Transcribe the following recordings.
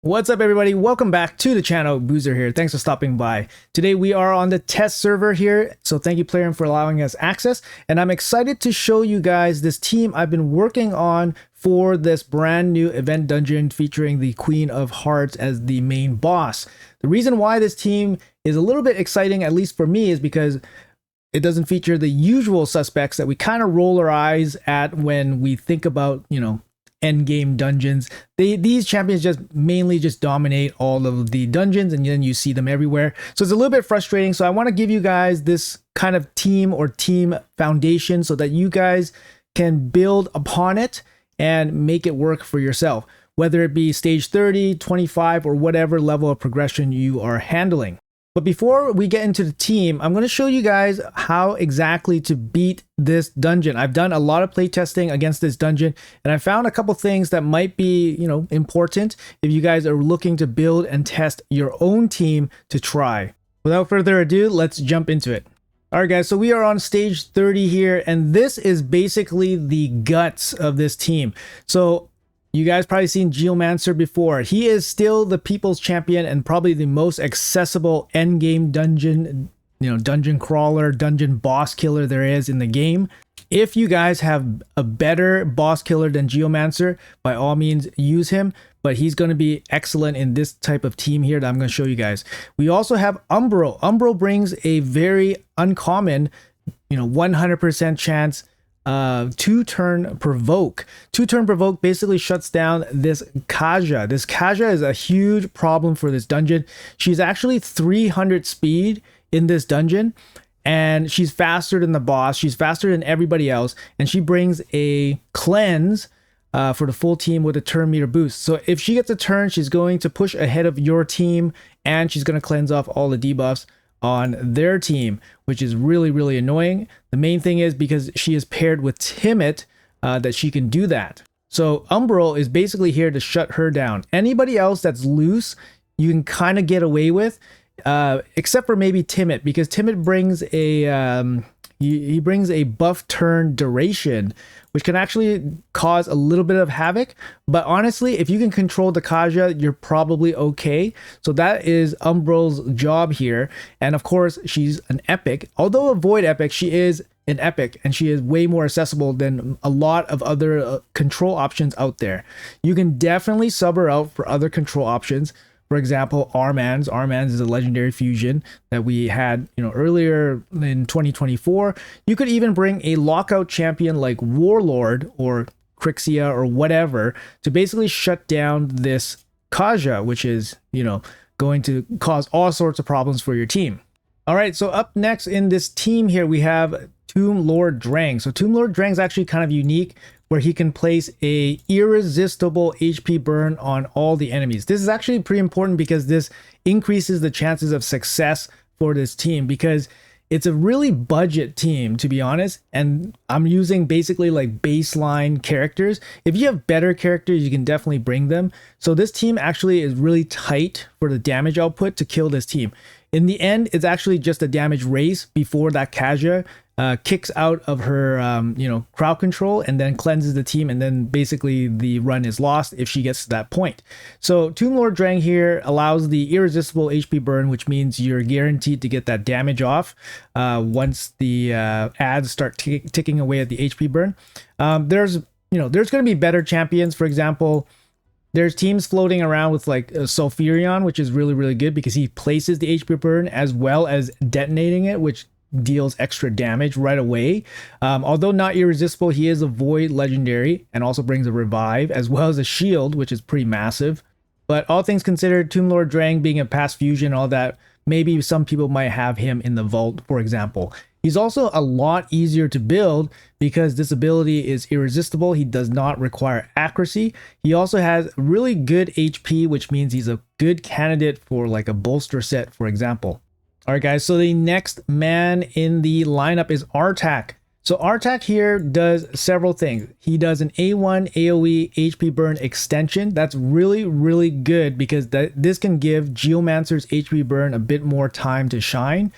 What's up, everybody? Welcome back to the channel. Boozer here. Thanks for stopping by. Today we are on the test server here, so thank you, Player, for allowing us access. And I'm excited to show you guys this team I've been working on for this brand new event dungeon featuring the Queen of Hearts as the main boss. The reason why this team is a little bit exciting, at least for me, is because it doesn't feature the usual suspects that we kind of roll our eyes at when we think about, end game dungeons. These champions mainly dominate all of the dungeons, and then you see them everywhere, so it's a little bit frustrating. So I want to give you guys this kind of team foundation so that you guys can build upon it and make it work for yourself, whether it be stage 30, 25, or whatever level of progression you are handling. But before we get into the team, I'm going to show you guys how exactly to beat this dungeon. I've done a lot of playtesting against this dungeon, and I found a couple things that might be, important if you guys are looking to build and test your own team to try. Without further ado, let's jump into it. All right, guys, so we are on stage 30 here, and this is basically the guts of this team. So you guys probably seen Geomancer before. He is still the people's champion and probably the most accessible endgame dungeon, dungeon crawler, dungeon boss killer there is in the game. If you guys have a better boss killer than Geomancer, by all means use him, but he's going to be excellent in this type of team here that I'm going to show you guys. We also have Umbro. Umbro brings a very uncommon, 100% chance two-turn provoke. Two-turn provoke basically shuts down this Kaja. This Kaja is a huge problem for this dungeon. She's actually 300 speed in this dungeon, and she's faster than the boss. She's faster than everybody else, and she brings a cleanse for the full team with a turn meter boost. So if she gets a turn, she's going to push ahead of your team, and she's going to cleanse off all the debuffs on their team, which is really, really annoying. The main thing is because she is paired with Timid, that she can do that. So Umbral is basically here to shut her down. Anybody else that's loose, you can kind of get away with, except for maybe Timid, because Timid brings a he brings a buff turn duration, which can actually cause a little bit of havoc. But honestly, if you can control the Kaja, you're probably okay. So that is Umbral's job here. And of course, she's an epic. Although a void epic, she is an epic, and she is way more accessible than a lot of other control options out there. You can definitely sub her out for other control options. For example, Armanz. Armanz is a legendary fusion that we had, earlier in 2024. You could even bring a lockout champion like Warlord or Crixia or whatever to basically shut down this Kaja, which is, going to cause all sorts of problems for your team. All right, so up next in this team here, we have Tomb Lord Drang. So Tomb Lord Drang is actually kind of unique, where he can place a irresistible HP burn on all the enemies. This is actually pretty important because this increases the chances of success for this team, because it's a really budget team, to be honest, and I'm using basically like baseline characters. If you have better characters, you can definitely bring them. So this team actually is really tight for the damage output to kill this team. In the end, it's actually just a damage race before that Kaja kicks out of her, crowd control and then cleanses the team, and then basically the run is lost if she gets to that point. So Tomb Lord Drang here allows the irresistible HP burn, which means you're guaranteed to get that damage off once the ads start ticking away at the HP burn. There's going to be better champions. For example, there's teams floating around with like Sulfurion, which is really, really good because he places the HP burn as well as detonating it, which deals extra damage right away. Although not irresistible, he is a void legendary and also brings a revive as well as a shield, which is pretty massive. But all things considered, Tomb Lord Drang being a past fusion, all that, maybe some people might have him in the vault, for example. He's also a lot easier to build because this ability is irresistible. He does not require accuracy. He also has really good HP, which means he's a good candidate for like a bolster set, for example. All right, guys, so the next man in the lineup is Artak. So Artak here does several things. He does an A1 AoE HP burn extension. That's really, really good because this can give Geomancer's HP burn a bit more time to shine.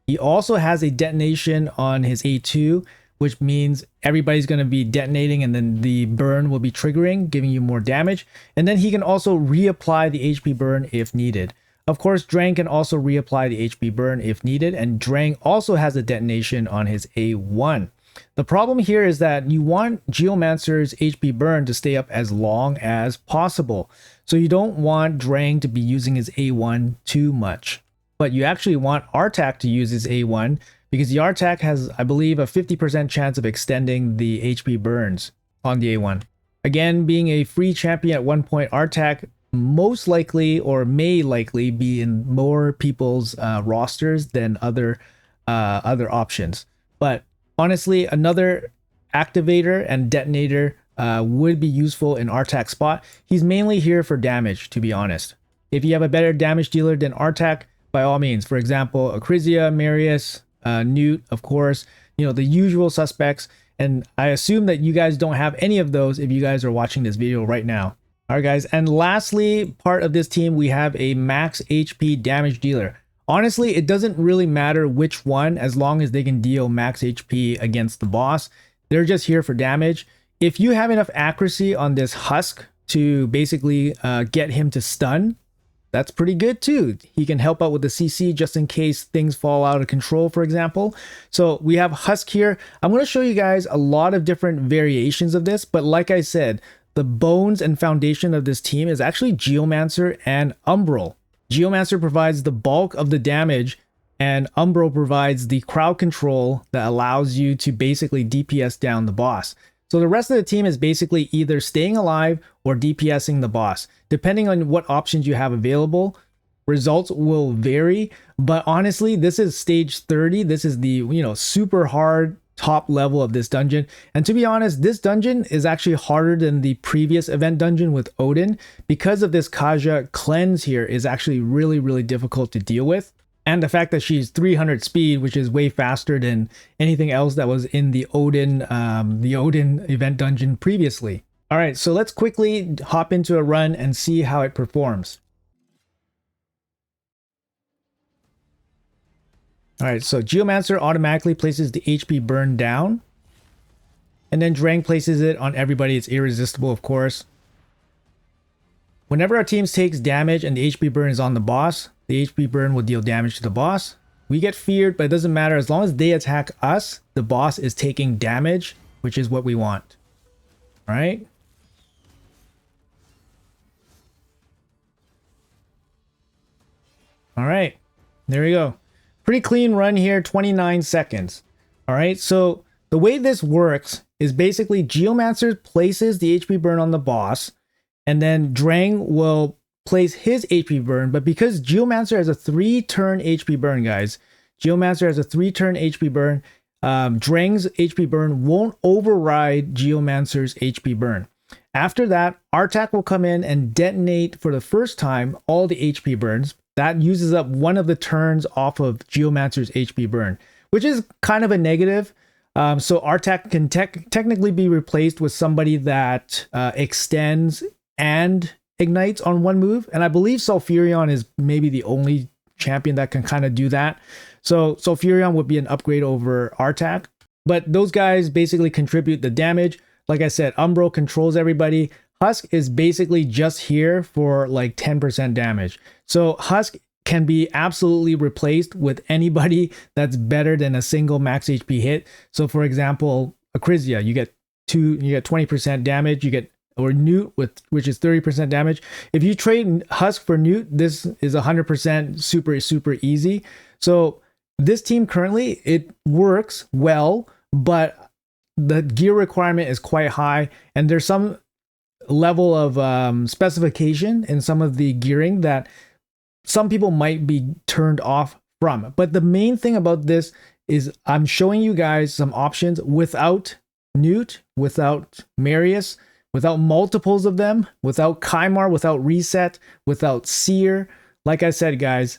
He also has a detonation on his A2, which means everybody's going to be detonating and then the burn will be triggering, giving you more damage. And then he can also reapply the HP burn if needed. Of course, Drang can also reapply the HP burn if needed, and Drang also has a detonation on his A1. The problem here is that you want Geomancer's HP burn to stay up as long as possible. So you don't want Drang to be using his A1 too much. But you actually want Artak to use his A1 because the Artak has, I believe, a 50% chance of extending the HP burns on the A1. Again, being a free champion at one point, Artak most likely or may likely be in more people's rosters than other options. But honestly, another activator and detonator would be useful in Artak's spot. He's mainly here for damage, to be honest. If you have a better damage dealer than Artak, by all means. For example, Acrizia, Marius, Newt, of course, you know, the usual suspects. And I assume that you guys don't have any of those if you guys are watching this video right now. All right, guys. And lastly, part of this team, we have a max HP damage dealer. Honestly, it doesn't really matter which one as long as they can deal max HP against the boss. They're just here for damage. If you have enough accuracy on this Husk to basically get him to stun, that's pretty good too. He can help out with the CC just in case things fall out of control, for example. So we have Husk here. I'm going to show you guys a lot of different variations of this, but like I said, the bones and foundation of this team is actually Geomancer and Umbral. Geomancer provides the bulk of the damage, and Umbral provides the crowd control that allows you to basically DPS down the boss. So the rest of the team is basically either staying alive or DPSing the boss. Depending on what options you have available, results will vary. But honestly, this is stage 30. This is the, you know, super hard top level of this dungeon. And to be honest, this dungeon is actually harder than the previous event dungeon with Odin because of this Kaja cleanse here is actually really, really difficult to deal with. And the fact that she's 300 speed, which is way faster than anything else that was in the Odin event dungeon previously. All right, so let's quickly hop into a run and see how it performs. All right, so Geomancer automatically places the HP burn down. And then Drang places it on everybody. It's irresistible, of course. Whenever our team takes damage and the HP burn is on the boss, the HP burn will deal damage to the boss. We get feared, but it doesn't matter. As long as they attack us, the boss is taking damage, which is what we want. All right. All right. There we go. Pretty clean run here, 29 seconds. All right. So the way this works is basically Geomancer places the HP burn on the boss, and then Drang will place his HP burn. But because Geomancer has a 3-turn HP burn, guys, Geomancer has a 3-turn HP burn, Drang's HP burn won't override Geomancer's HP burn. After that, Artak will come in and detonate for the first time all the HP burns. That uses up one of the turns off of Geomancer's HP burn, which is kind of a negative. So Artak can technically be replaced with somebody that extends and ignites on one move. And I believe Sulfurion is maybe the only champion that can kind of do that. So Sulfurion would be an upgrade over Artak. But those guys basically contribute the damage. Like I said, Umbral controls everybody. Husk is basically just here for like 10% damage. So Husk can be absolutely replaced with anybody that's better than a single max HP hit. So for example, Acrizia, you get 20% damage, you get, or Newt which is 30% damage. If you trade Husk for Newt, this is 100% super easy. So this team currently, it works well, but the gear requirement is quite high, and there's some level of specification in some of the gearing that some people might be turned off from. But the main thing about this is I'm showing you guys some options without Newt, without Marius, without multiples of them, without Kymar, without Reset, without Seer. Like I said, guys,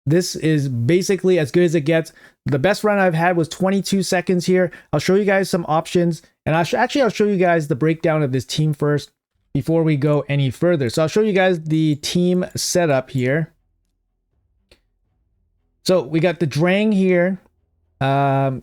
this is basically as good as it gets. The best run I've had was 22 seconds here. I'll show you guys some options, and I'll show you guys the breakdown of this team first before we go any further. So I'll show you guys the team setup here. So we got the Drang here.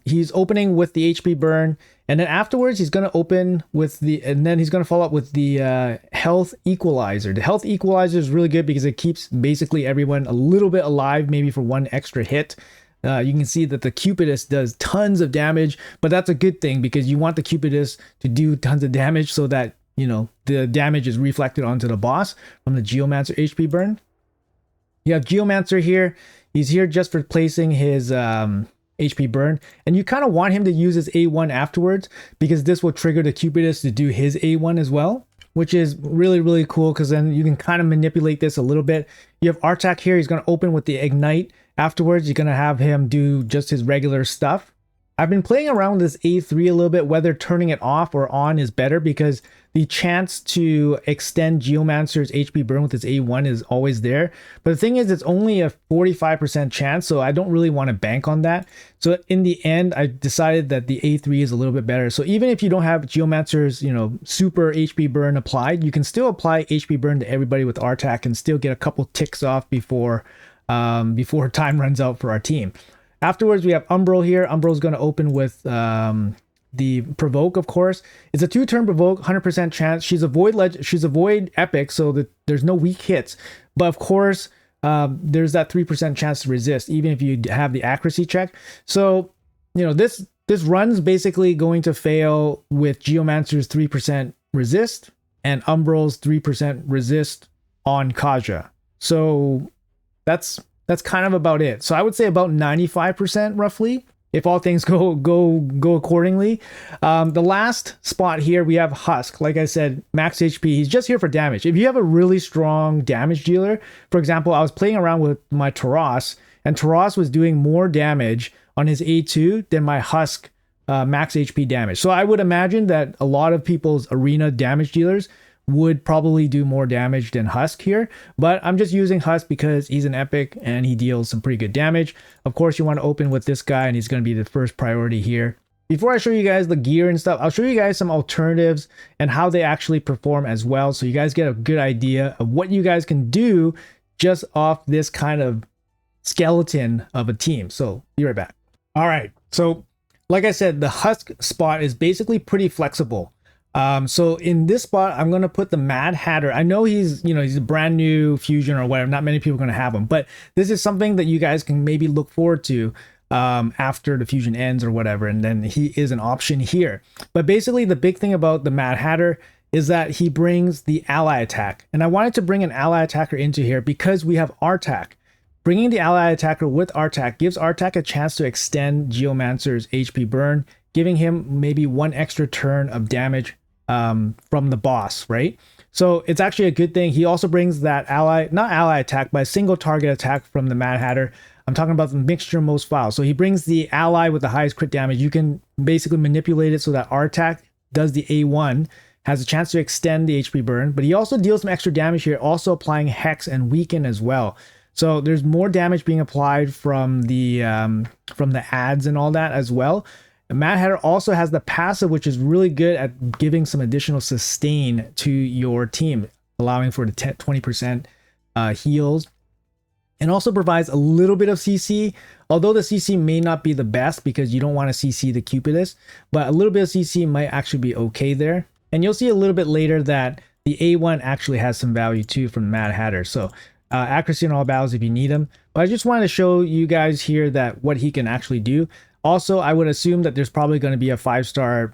He's opening with the HP burn, and then afterwards he's going to open with the, and then he's going to follow up with the health equalizer. The health equalizer is really good because it keeps basically everyone a little bit alive, maybe for one extra hit. You can see that the Cupidus does tons of damage, but that's a good thing because you want the Cupidus to do tons of damage so that, you know, the damage is reflected onto the boss from the Geomancer HP burn. You have Geomancer here. He's here just for placing his HP burn, and you kind of want him to use his A1 afterwards because this will trigger the Cupidus to do his A1 as well, which is really cool because then you can kind of manipulate this a little bit. You have Artak here. He's going to open with the Ignite. Afterwards, you're going to have him do just his regular stuff. I've been playing around with this A3 a little bit, whether turning it off or on is better because the chance to extend Geomancer's HP burn with his A1 is always there. But the thing is, it's only a 45% chance, so I don't really want to bank on that. So in the end, I decided that the A3 is a little bit better. So even if you don't have Geomancer's, you know, super HP burn applied, you can still apply HP burn to everybody with Artak and still get a couple ticks off before time runs out for our team. Afterwards, we have Umbral here. Umbral's going to open with the Provoke, of course. It's a 2-turn Provoke, 100% chance. She's a Void Epic, so that there's no weak hits. But of course, there's that 3% chance to resist, even if you have the accuracy check. So, you know, this run's basically going to fail with Geomancer's 3% resist and Umbral's 3% resist on Kaja. So that's kind of about it. So I would say about 95% roughly, if all things go accordingly. The last spot here, we have Husk. Like I said, max HP. He's just here for damage. If you have a really strong damage dealer, for example, I was playing around with my Taras, and Taras was doing more damage on his A2 than my Husk max HP damage. So I would imagine that a lot of people's arena damage dealers would probably do more damage than Husk here, but I'm just using Husk because he's an epic and he deals some pretty good damage. Of course, you want to open with this guy and he's going to be the first priority here. Before I show you guys the gear and stuff, I'll show you guys some alternatives and how they actually perform as well, so you guys get a good idea of what you guys can do just off this kind of skeleton of a team. So be right back. All right, so like I said, the Husk spot is basically pretty flexible. So in this spot, I'm going to put the Mad Hatter. I know he's a brand new fusion or whatever. Not many people are going to have him, but this is something that you guys can maybe look forward to after the fusion ends or whatever. And then he is an option here. But basically the big thing about the Mad Hatter is that he brings the ally attack. And I wanted to bring an ally attacker into here because we have Artak. Bringing the ally attacker with Artak gives Artak a chance to extend Geomancer's HP burn, giving him maybe one extra turn of damage from the boss, right? So it's actually a good thing. He also brings that not ally attack, but a single target attack from the Mad Hatter. I'm talking about the mixture most files. So he brings the ally with the highest crit damage. You can basically manipulate it so that Artak does the A1, has a chance to extend the HP burn, but he also deals some extra damage here, also applying Hex and Weaken as well. So there's more damage being applied from the ads and all that as well. The Mad Hatter also has the passive, which is really good at giving some additional sustain to your team, allowing for the 20% heals, and also provides a little bit of CC, although the CC may not be the best because you don't want to CC the Cupidus, but a little bit of CC might actually be okay there. And you'll see a little bit later that the A1 actually has some value too from the Mad Hatter. So accuracy in all battles if you need him. But I just wanted to show you guys here that what he can actually do. Also, I would assume that there's probably going to be a 5-star,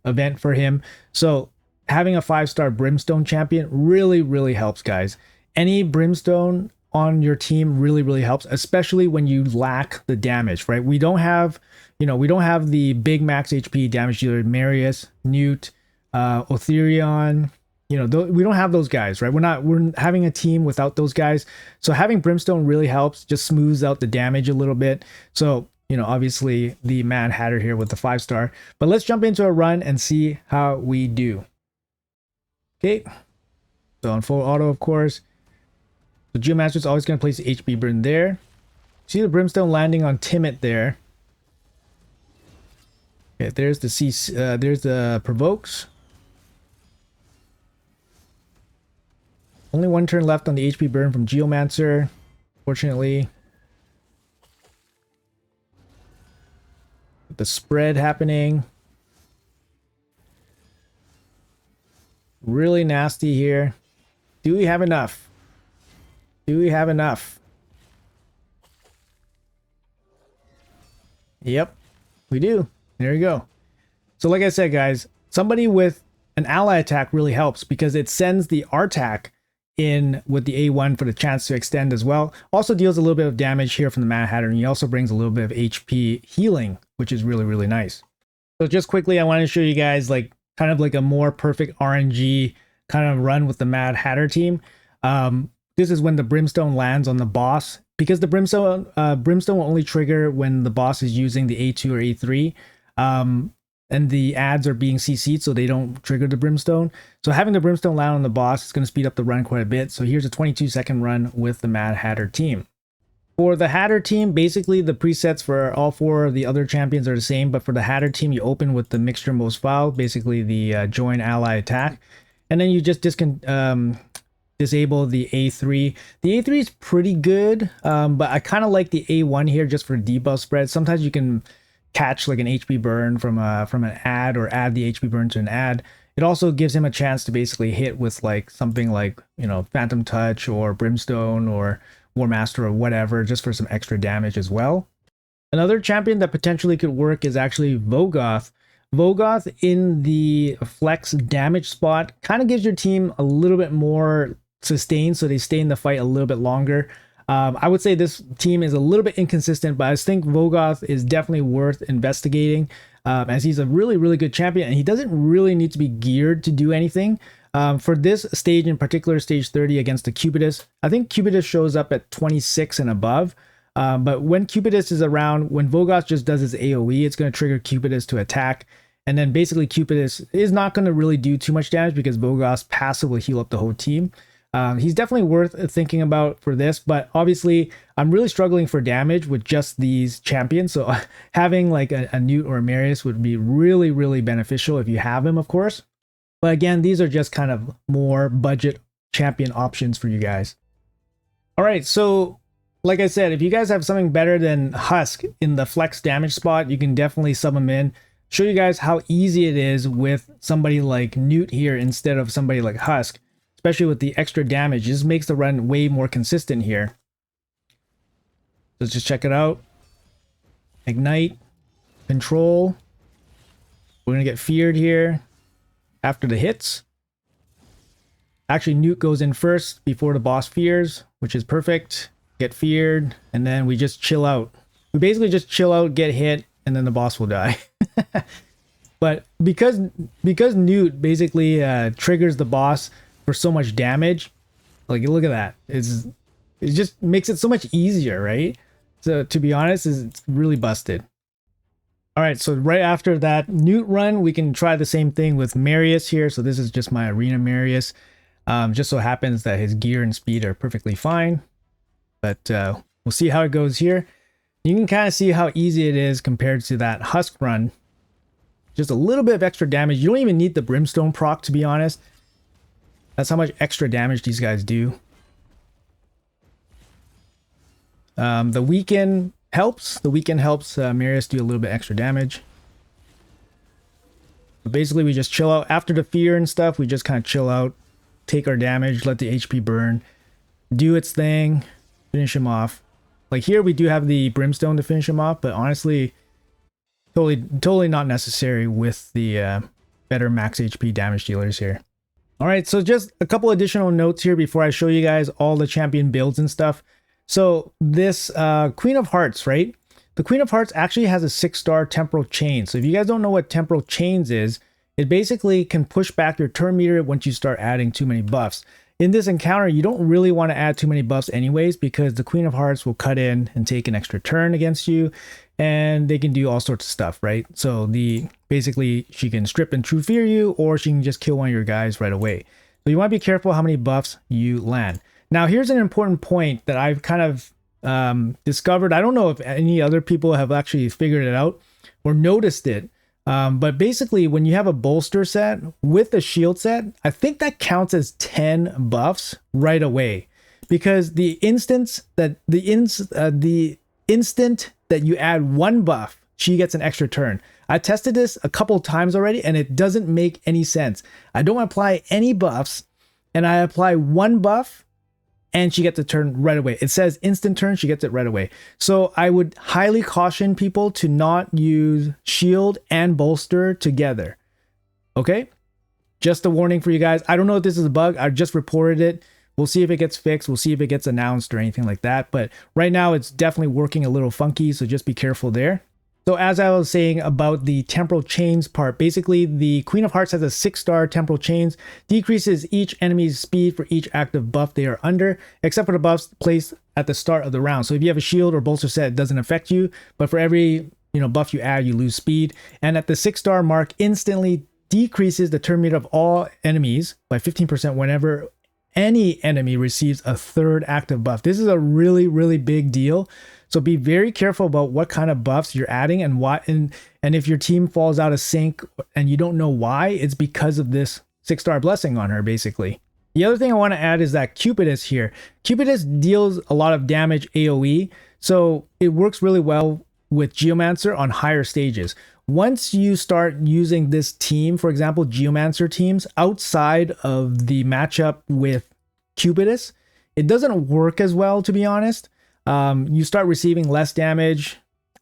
event for him. So having a 5-star Brimstone champion really helps, guys. Any Brimstone on your team really helps, especially when you lack the damage, right? We don't have, we don't have the big max HP damage dealer, Marius, Newt, Otherion. We don't have those guys, right? We're having a team without those guys. So having Brimstone really helps, just smooths out the damage a little bit. So obviously the Mad Hatter here with the 5-star, but let's jump into a run and see how we do. Okay, so on full auto, of course, the Geomancer is always going to place the HP burn there. See the Brimstone landing on Timid there. Okay, there's the Provokes. Only one turn left on the HP burn from Geomancer, fortunately. with the spread happening. Really nasty here. Do we have enough? Do we have enough? Yep, we do. There you go. So like I said, guys, somebody with an ally attack really helps because it sends the R-tack in with the A1 for the chance to extend as well. Also deals a little bit of damage here from the Mad Hatter, and he also brings a little bit of HP healing, which is really, really nice. So just quickly, I want to show you guys like kind of like a more perfect RNG kind of run with the Mad Hatter team. This is when the Brimstone lands on the boss, because the Brimstone will only trigger when the boss is using the A2 or A3. And the ads are being CC'd, so they don't trigger the Brimstone. So having the Brimstone land on the boss is going to speed up the run quite a bit. So here's a 22-second run with the Mad Hatter team. For the Hatter team, basically the presets for all 4 of the other champions are the same, but for the Hatter team, you open with the Mixture Most Foul, basically the Join Ally Attack, and then you just disable the A3. The A3 is pretty good, but I kind of like the A1 here just for debuff spread. Sometimes you can catch like an HP burn from an ad, or add the HP burn to an ad. It also gives him a chance to basically hit with like something like, you know, Phantom Touch or Brimstone or War Master or whatever, just for some extra damage as well. Another champion that potentially could work is actually Vogoth. Vogoth in the flex damage spot kind of gives your team a little bit more sustain, so they stay in the fight a little bit longer. I would say this team is a little bit inconsistent, but I think Vogoth is definitely worth investigating, as he's a really, really good champion, and he doesn't really need to be geared to do anything. For this stage in particular, stage 30 against the Cupidus, I think Cupidus shows up at 26 and above. But when Cupidus is around, when Vogoth just does his AoE, it's going to trigger Cupidus to attack. And then basically Cupidus is not going to really do too much damage because Vogoth's passive will heal up the whole team. He's definitely worth thinking about for this, but obviously I'm really struggling for damage with just these champions. So having like a Newt or a Marius would be really, really beneficial if you have him, of course. But again, these are just kind of more budget champion options for you guys. All right, so like I said, if you guys have something better than Husk in the flex damage spot, you can definitely sub him in. Show you guys how easy it is with somebody like Newt here instead of somebody like Husk. Especially with the extra damage, it just makes the run way more consistent here. Let's just check it out. Ignite, control. We're gonna get feared here after the hits. Actually, Newt goes in first before the boss fears, which is perfect. Get feared, and then we just chill out. We basically just chill out, get hit, and then the boss will die. But because Newt basically triggers the boss for so much damage, like look at that, it just makes it so much easier, right? So to be honest, it's really busted. All right, so right after that Newt run, we can try the same thing with Marius here. So this is just my arena Marius. Just so happens that his gear and speed are perfectly fine, but we'll see how it goes here. You can kind of see how easy it is compared to that Husk run. Just a little bit of extra damage. You don't even need the Brimstone proc, to be honest. That's how much extra damage these guys do. The weaken helps. The weaken helps Marius do a little bit extra damage. But basically, we just chill out. After the fear and stuff, we just kind of chill out, take our damage, let the HP burn, do its thing, finish him off. Like here, we do have the Brimstone to finish him off, but honestly, totally not necessary with the better max HP damage dealers here. All right, so just a couple additional notes here before I show you guys all the champion builds and stuff. So this Queen of Hearts, right? The Queen of Hearts actually has a 6-star temporal chain. So if you guys don't know what temporal chains is, it basically can push back your turn meter once you start adding too many buffs. In this encounter, you don't really want to add too many buffs anyways, because the Queen of Hearts will cut in and take an extra turn against you, and they can do all sorts of stuff, right? So basically she can strip and true fear you, or she can just kill one of your guys right away. So you want to be careful how many buffs you land. Now here's an important point that I've kind of discovered. I don't know if any other people have actually figured it out or noticed it. But basically, when you have a bolster set with a shield set, I think that counts as 10 buffs right away, because the instant that you add one buff she gets an extra turn. I tested this a couple of times already and it doesn't make any sense. I don't apply any buffs and I apply one buff and she gets a turn right away. It says instant turn, she gets it right away. So I would highly caution people to not use shield and bolster together. Okay? Just a warning for you guys. I don't know if this is a bug. I just reported it. We'll see if it gets fixed. We'll see if it gets announced or anything like that. But right now it's definitely working a little funky, so just be careful there. So as I was saying about the temporal chains part, basically the Queen of Hearts has a 6-star temporal chains, decreases each enemy's speed for each active buff they are under, except for the buffs placed at the start of the round. So if you have a shield or bolster set, it doesn't affect you, but for every buff you add, you lose speed. And at the 6-star mark, instantly decreases the turn meter of all enemies by 15% whenever any enemy receives a 3rd active buff. This is a really, really big deal. So be very careful about what kind of buffs you're adding and why. And if your team falls out of sync and you don't know why, it's because of this 6-star blessing on her, basically. The other thing I want to add is that Cupidus here. Cupidus deals a lot of damage AoE, so it works really well with Geomancer on higher stages. Once you start using this team, for example, Geomancer teams, outside of the matchup with Cupidus, it doesn't work as well, to be honest. You start receiving less damage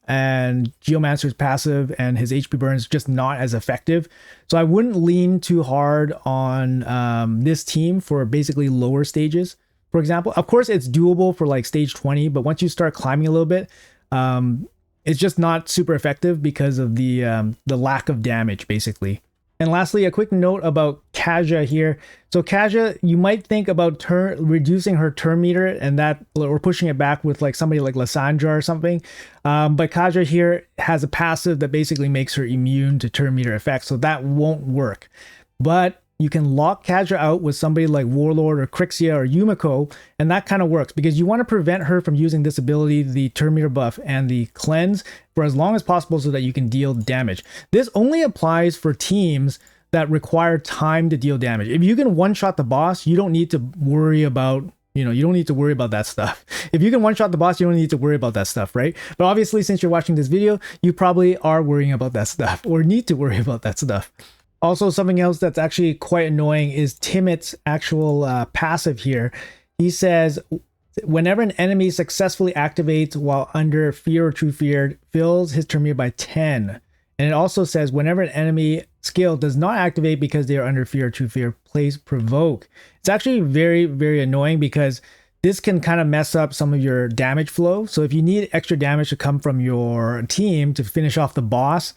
and Geomancer's passive and his HP burn is just not as effective. So I wouldn't lean too hard on this team for basically lower stages. For example, of course, it's doable for like stage 20, but once you start climbing a little bit, it's just not super effective because of the lack of damage, basically. And lastly, a quick note about Kaja here. So Kaja, you might think about reducing her turn meter and that, or pushing it back with like somebody like Lysandra or something. But Kaja here has a passive that basically makes her immune to turn meter effects, so that won't work. But you can lock Kaja out with somebody like Warlord or Crixia or Yumiko, and that kind of works because you want to prevent her from using this ability, the turn meter buff and the cleanse, for as long as possible so that you can deal damage. This only applies for teams that require time to deal damage. If you can one-shot the boss, you don't need to worry about, you don't need to worry about that stuff. If you can one-shot the boss, you don't need to worry about that stuff, right? But obviously, since you're watching this video, you probably are worrying about that stuff or need to worry about that stuff. Also, something else that's actually quite annoying is Timot's actual passive here. He says, whenever an enemy successfully activates while under fear or true fear, fills his turn meter by 10. And it also says, whenever an enemy skill does not activate because they are under fear or true fear, plays provoke. It's actually very, very annoying because this can kind of mess up some of your damage flow. So if you need extra damage to come from your team to finish off the boss,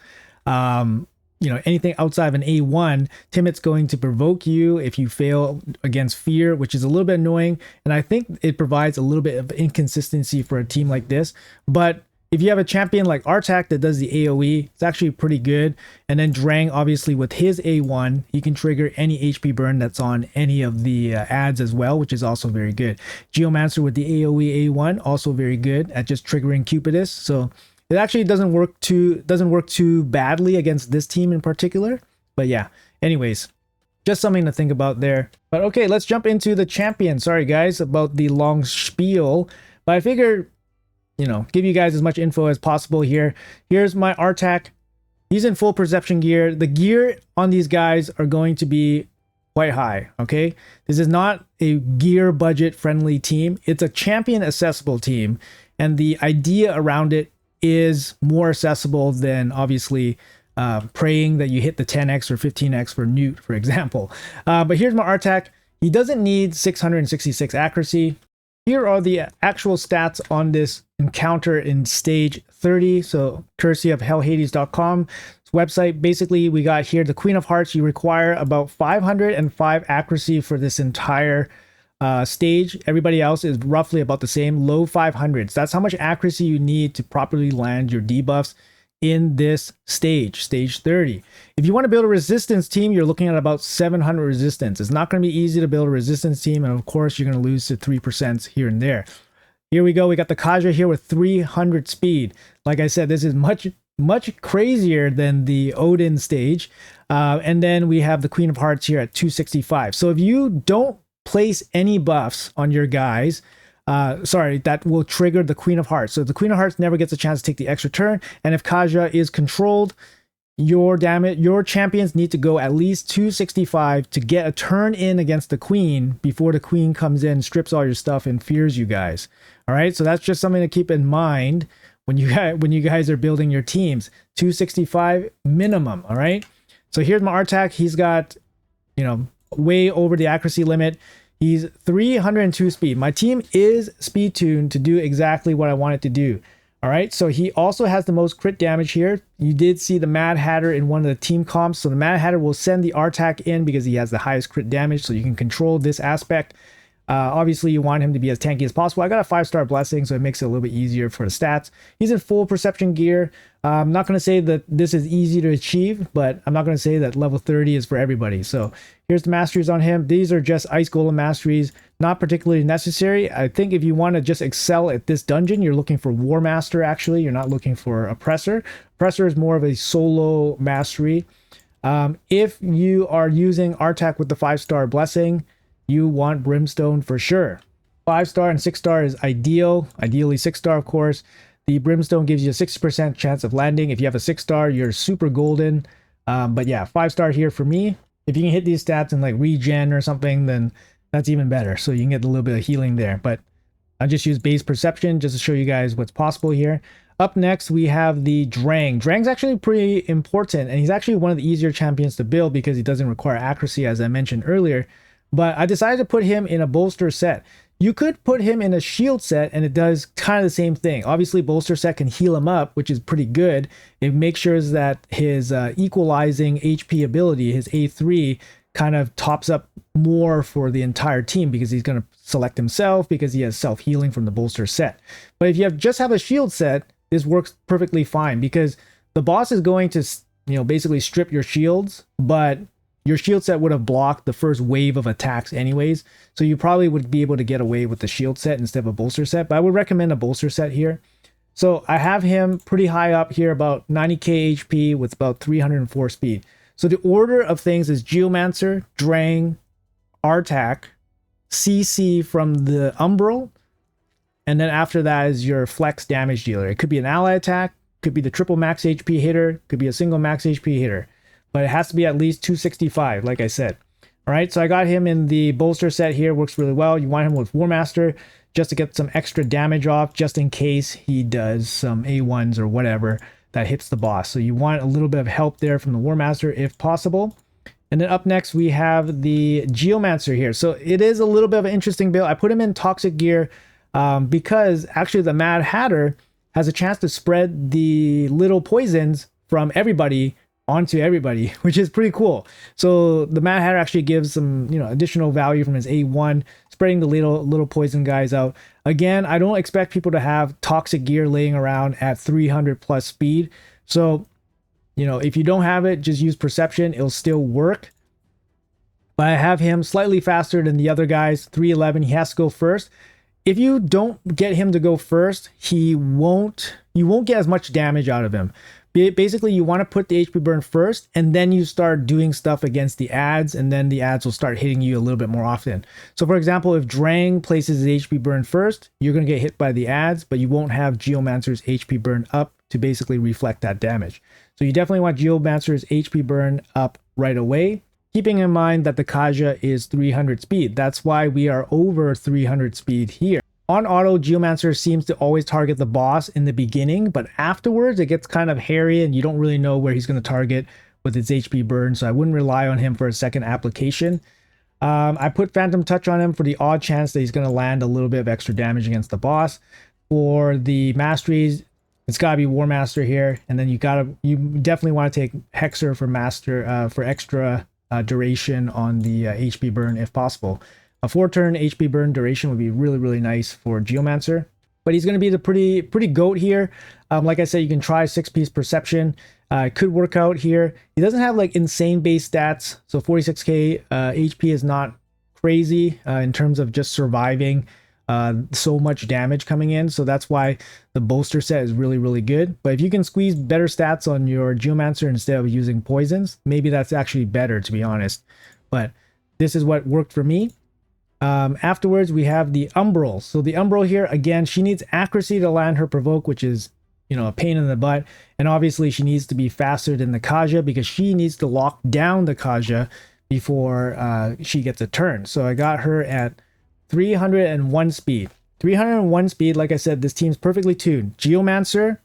anything outside of an A1, Timot's going to provoke you if you fail against fear, which is a little bit annoying. And I think it provides a little bit of inconsistency for a team like this. But if you have a champion like Artak that does the AoE, it's actually pretty good. And then Drang, obviously with his A1, he can trigger any HP burn that's on any of the ads as well, which is also very good. Geomancer with the AoE A1, also very good at just triggering Cupidus. So it actually doesn't work too badly against this team in particular. But yeah, anyways, just something to think about there. But okay, let's jump into the champion. Sorry guys about the long spiel, but I figured, give you guys as much info as possible here. Here's my Artak. He's in full perception gear. The gear on these guys are going to be quite high, okay? This is not a gear budget friendly team. It's a champion accessible team. And the idea around it is more accessible than obviously praying that you hit the 10x or 15x for Newt, for example. But here's my Artak. He doesn't need 666 accuracy. Here are the actual stats on this encounter in stage 30. So courtesy of hellhades.com website. Basically, we got here the Queen of Hearts. You require about 505 accuracy for this entire stage. Everybody else is roughly about the same, low 500s. That's how much accuracy you need to properly land your debuffs in this stage 30. If you want to build a resistance team, you're looking at about 700 resistance. It's not going to be easy to build a resistance team, and of course you're going to lose to 3% here and there. Here we go. We got the Kaja here with 300 speed. Like I said, this is much crazier than the Odin stage. And then we have the Queen of Hearts here at 265. So if you don't place any buffs on your guys, sorry, that will trigger the Queen of Hearts. So the Queen of Hearts never gets a chance to take the extra turn. And if Kaja is controlled, your champions need to go at least 265 to get a turn in against the Queen before the Queen comes in, strips all your stuff, and fears you guys. All right, so that's just something to keep in mind when you guys are building your teams. 265 minimum. All right. So here's my Artak. He's got, you know, way over the accuracy limit. He's 302 speed. My team is speed tuned to do exactly what I want it to do. All right, so he also has the most crit damage here. You did see the Mad Hatter in one of the team comps. So the Mad Hatter will send the Artak in because he has the highest crit damage. So you can control this aspect. Obviously, you want him to be as tanky as possible. I got a 5-star blessing, so it makes it a little bit easier for the stats. He's in full perception gear. I'm not going to say that this is easy to achieve, but I'm not going to say that level 30 is for everybody. So here's the masteries on him. These are just Ice Golem masteries, not particularly necessary. I think if you want to just excel at this dungeon, you're looking for War Master, actually. You're not looking for Oppressor. Oppressor is more of a solo mastery. If you are using Artak with the 5-star blessing, you want Brimstone for sure. 5-star and 6-star is ideal. Ideally 6-star, of course. The Brimstone gives you a 60% chance of landing. If you have a 6-star, you're super golden. But yeah, 5-star here for me. If you can hit these stats in like regen or something, then that's even better. So you can get a little bit of healing there. But I just use base perception just to show you guys what's possible here. Up next, we have the Drang. Drang's actually pretty important, and he's actually one of the easier champions to build because he doesn't require accuracy, as I mentioned earlier. But I decided to put him in a bolster set. You could put him in a shield set and it does kind of the same thing. Obviously, bolster set can heal him up, which is pretty good. It makes sure that his equalizing HP ability, his A3, kind of tops up more for the entire team because he's going to select himself because he has self-healing from the bolster set. But if you just have a shield set, this works perfectly fine because the boss is going to, you know, basically strip your shields, but your shield set would have blocked the first wave of attacks anyways. So you probably would be able to get away with the shield set instead of a bolster set. But I would recommend a bolster set here. So I have him pretty high up here, about 90k HP with about 304 speed. So the order of things is Geomancer, Drang, Artak, CC from the Umbral, and then after that is your flex damage dealer. It could be an ally attack, could be the triple max HP hitter, could be a single max HP hitter. But it has to be at least 265, like I said. All right, so I got him in the bolster set here. Works really well. You want him with War Master just to get some extra damage off, just in case he does some A1s or whatever that hits the boss. So you want a little bit of help there from the War Master if possible. And then up next, we have the Geomancer here. So it is a little bit of an interesting build. I put him in Toxic Gear because actually the Mad Hatter has a chance to spread the little poisons from everybody onto everybody, which is pretty cool. So the Mad Hatter actually gives some, you know, additional value from his A1, spreading the little poison guys out. Again, I don't expect people to have Toxic Gear laying around at 300 plus speed. So, you know, if you don't have it, just use Perception. It'll still work. But I have him slightly faster than the other guys, 311. He has to go first. If you don't get him to go first, you won't get as much damage out of him. Basically, you want to put the HP burn first, and then you start doing stuff against the ads, and then the ads will start hitting you a little bit more often. So for example, if Drang places his HP burn first, you're going to get hit by the ads, but you won't have Geomancer's HP burn up to basically reflect that damage. So you definitely want Geomancer's HP burn up right away, keeping in mind that the Kaja is 300 speed. That's why we are over 300 speed here. On auto, Geomancer seems to always target the boss in the beginning, but afterwards it gets kind of hairy and you don't really know where he's going to target with its HP burn, so I wouldn't rely on him for a second application. I put Phantom Touch on him for the odd chance that he's going to land a little bit of extra damage against the boss. For the masteries, it's got to be War Master here, and then you definitely want to take Hexer for Master for extra duration on the HP burn if possible. A 4-turn HP burn duration would be really, really nice for Geomancer. But he's going to be the pretty goat here. Like I said, you can try 6-piece Perception. It could work out here. He doesn't have like insane base stats. So 46k HP is not crazy in terms of just surviving so much damage coming in. So that's why the bolster set is really, really good. But if you can squeeze better stats on your Geomancer instead of using poisons, maybe that's actually better, to be honest. But this is what worked for me. Afterwards, we have the Umbral. So the Umbral here, again, she needs accuracy to land her provoke, which is, you know, a pain in the butt. And obviously she needs to be faster than the Kaja because she needs to lock down the Kaja before she gets a turn. So I got her at 301 speed. 301 speed, like I said, this team's perfectly tuned. Geomancer,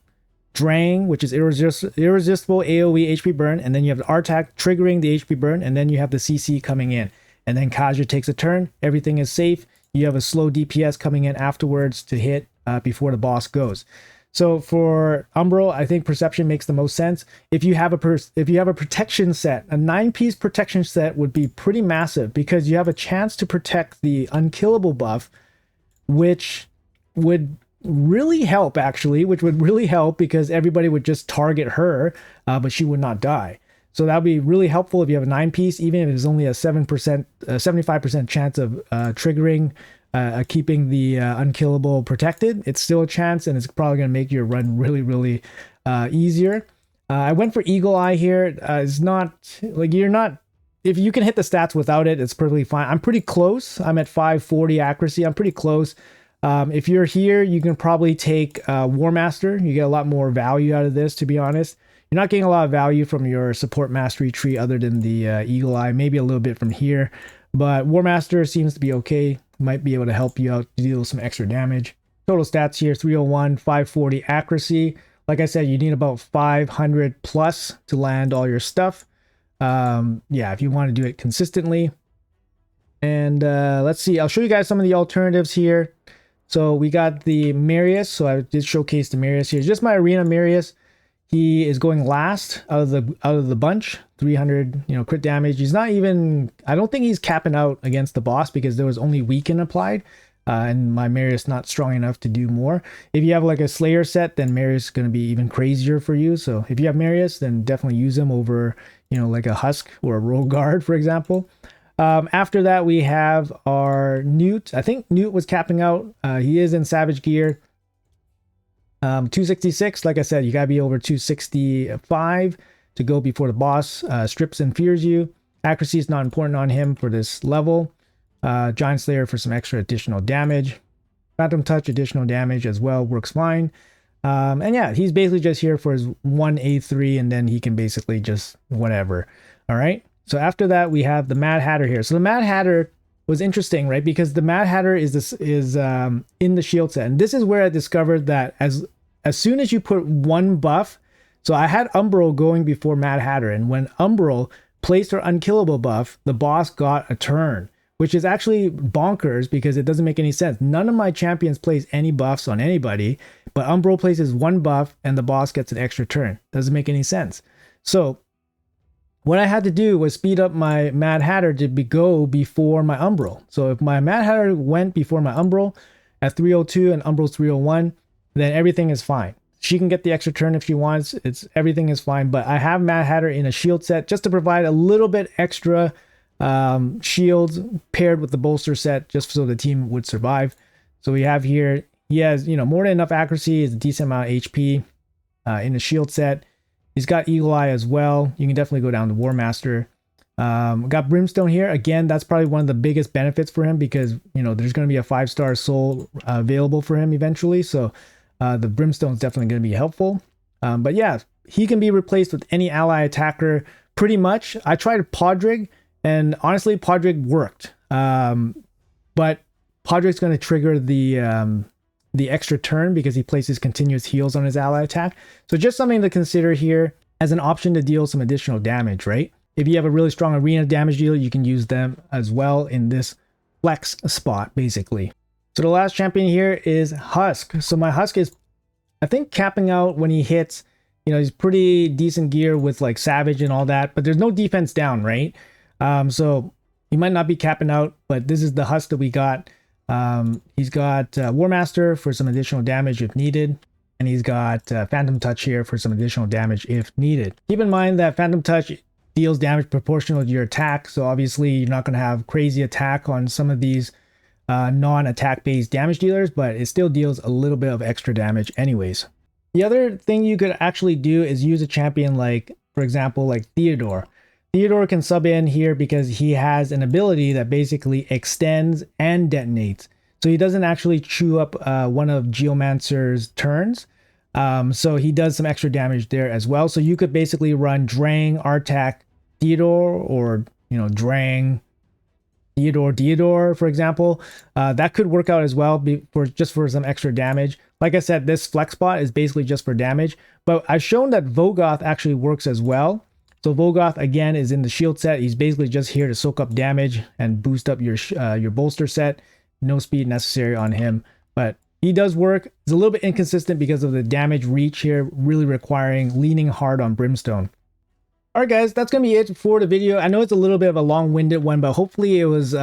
Drang, which is irresistible AoE HP burn, and then you have the Artak triggering the HP burn, and then you have the CC coming in. And then Kaja takes a turn, everything is safe. You have a slow DPS coming in afterwards to hit before the boss goes. So for Umbral, I think Perception makes the most sense. If you have a protection set, a 9-piece protection set would be pretty massive because you have a chance to protect the unkillable buff, which would really help because everybody would just target her, but she would not die. So that would be really helpful if you have a 9-piece, even if it's only a 75% chance of triggering, keeping the unkillable protected. It's still a chance, and it's probably going to make your run really easier. I went for Eagle Eye here. It's not like if you can hit the stats without it, it's perfectly fine. I'm pretty close. I'm at 540 accuracy. I'm pretty close. If you're here, you can probably take War Master. You get a lot more value out of this, to be honest. You're not getting a lot of value from your support mastery tree other than the Eagle Eye, maybe a little bit from here. But War Master seems to be okay. Might be able to help you out to deal some extra damage. Total stats here, 301, 540 accuracy. Like I said, you need about 500 plus to land all your stuff. Yeah, if you want to do it consistently. And let's see, I'll show you guys some of the alternatives here. So we got the Marius. So I did showcase the Marius here. It's just my arena Marius. He is going last out of the bunch, 300, you know, crit damage. He's not even, I don't think he's capping out against the boss because there was only weaken applied, and my Marius not strong enough to do more. If you have like a Slayer set, then Marius is going to be even crazier for you. So if you have Marius, then definitely use him over, you know, like a Husk or a Rogue Guard, for example. After that, we have our Newt. I think Newt was capping out. He is in Savage Gear. 266, like I said, you gotta be over 265 to go before the boss strips and fears you. Accuracy is not important on him for this level. Giant Slayer for some extra additional damage. Phantom Touch additional damage as well, works fine. And yeah, he's basically just here for his 1A3, and then he can basically just whatever. All right. So after that, we have the Mad Hatter here. So the Mad Hatter was interesting, right? Because the Mad Hatter is in the shield set, and this is where I discovered that as soon as you put one buff, so I had Umbral going before Mad Hatter, and when Umbral placed her unkillable buff, the boss got a turn, which is actually bonkers because it doesn't make any sense. None of my champions place any buffs on anybody, but Umbral places one buff and the boss gets an extra turn. Doesn't make any sense. So what I had to do was speed up my Mad Hatter to go before my Umbral. So if my Mad Hatter went before my Umbral at 302 and Umbral's 301, then everything is fine. She can get the extra turn if she wants. Everything is fine. But I have Mad Hatter in a shield set just to provide a little bit extra shields paired with the bolster set, just so the team would survive. So we have here, he has, you know, more than enough accuracy, is a decent amount of HP in the shield set. He's got Eagle Eye as well. You can definitely go down to War Master. Got Brimstone here. Again, that's probably one of the biggest benefits for him because, you know, there's going to be a 5-star soul available for him eventually. So the Brimstone is definitely going to be helpful. But yeah, he can be replaced with any ally attacker pretty much. I tried Podrick, and honestly, Podrick worked. But Podrick's going to trigger the extra turn because he places continuous heals on his ally attack. So just something to consider here as an option to deal some additional damage, right? If you have a really strong arena damage dealer, you can use them as well in this flex spot, basically. So the last champion here is Husk. So my Husk is, I think, capping out when he hits. You know, he's pretty decent gear with like Savage and all that, but there's no defense down, right? So he might not be capping out, but this is the Husk that we got. He's got War Master for some additional damage if needed, and he's got Phantom Touch here for some additional damage if needed. Keep in mind that Phantom Touch deals damage proportional to your attack, so obviously you're not going to have crazy attack on some of these non-attack based damage dealers, but it still deals a little bit of extra damage anyways. The other thing you could actually do is use a champion like, for example, like Theodore. Theodore can sub in here because he has an ability that basically extends and detonates. So he doesn't actually chew up one of Geomancer's turns. So he does some extra damage there as well. So you could basically run Drang, Artak, Theodore, or, you know, Drang, Theodore, for example. That could work out as well for some extra damage. Like I said, this flex spot is basically just for damage, but I've shown that Vogoth actually works as well. So Vogoth again is in the shield set. He's basically just here to soak up damage and boost up your bolster set. No speed necessary on him, but he does work. It's a little bit inconsistent because of the damage reach here, really requiring leaning hard on Brimstone. All right, guys, that's going to be it for the video. I know it's a little bit of a long-winded one, but hopefully it was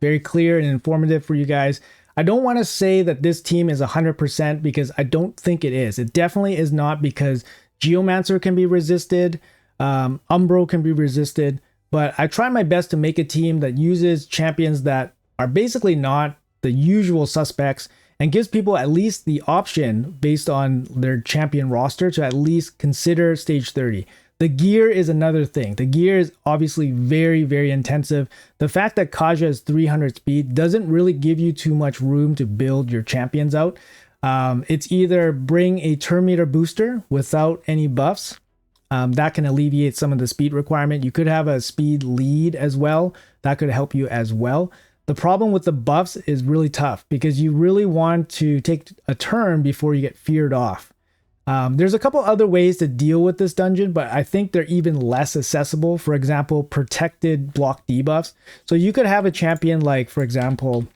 very clear and informative for you guys. I don't want to say that this team is 100% because I don't think it is. It definitely is not, because Geomancer can be resisted, Umbro can be resisted, but I try my best to make a team that uses champions that are basically not the usual suspects and gives people at least the option based on their champion roster to at least consider stage 30. The gear is another thing. The gear is obviously very, very intensive. The fact that Kaja is 300 speed doesn't really give you too much room to build your champions out. It's either bring a turn meter booster without any buffs. That can alleviate some of the speed requirement. You could have a speed lead as well. That could help you as well. The problem with the buffs is really tough because you really want to take a turn before you get feared off. There's a couple other ways to deal with this dungeon, but I think they're even less accessible. For example, protected block debuffs. So you could have a champion like, for example,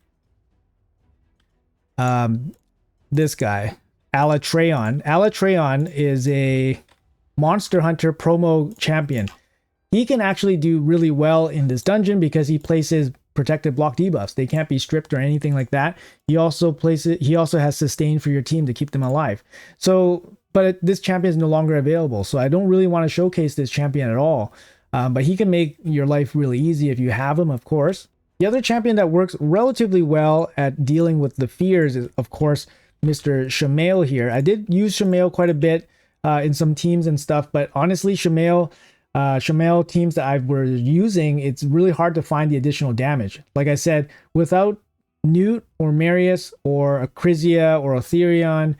this guy, Alatreon. Alatreon is a Monster Hunter promo champion. He can actually do really well in this dungeon because he places protected block debuffs. They can't be stripped or anything like that. He also has sustain for your team to keep them alive. So, but this champion is no longer available. So I don't really want to showcase this champion at all. But he can make your life really easy if you have him, of course. The other champion that works relatively well at dealing with the fears is, of course, Mr. Shamail here. I did use Shamail quite a bit in some teams and stuff, but honestly, Shamail teams that I were using, it's really hard to find the additional damage. Like I said, without Newt or Marius or Acrizia or Aetherion,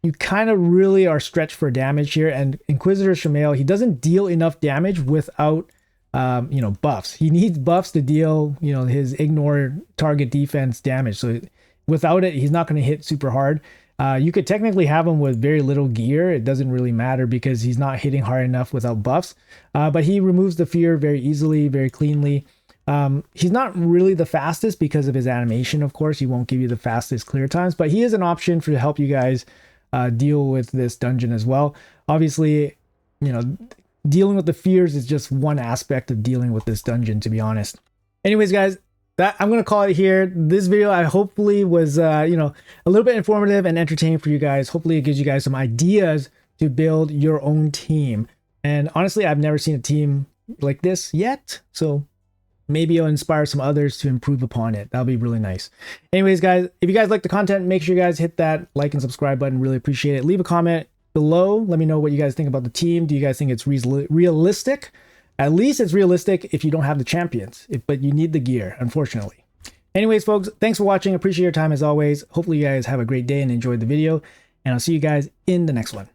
you kind of really are stretched for damage here. And Inquisitor Shamail, he doesn't deal enough damage without buffs. He needs buffs to deal his ignore target defense damage. So without it, he's not going to hit super hard. You could technically have him with very little gear. It doesn't really matter because he's not hitting hard enough without buffs. But he removes the fear very easily, very cleanly. He's not really the fastest because of his animation, of course. He won't give you the fastest clear times, but he is an option to help you guys deal with this dungeon as well. Obviously, dealing with the fears is just one aspect of dealing with this dungeon, to be honest. Anyways, guys, I'm going to call it here. This video, I hopefully was, a little bit informative and entertaining for you guys. Hopefully it gives you guys some ideas to build your own team. And honestly, I've never seen a team like this yet. So maybe it'll inspire some others to improve upon it. That'll be really nice. Anyways, guys, if you guys like the content, make sure you guys hit that like and subscribe button. Really appreciate it. Leave a comment below. Let me know what you guys think about the team. Do you guys think it's realistic? At least it's realistic if you don't have the champions, but you need the gear, unfortunately. Anyways, folks, thanks for watching. Appreciate your time as always. Hopefully you guys have a great day and enjoyed the video, and I'll see you guys in the next one.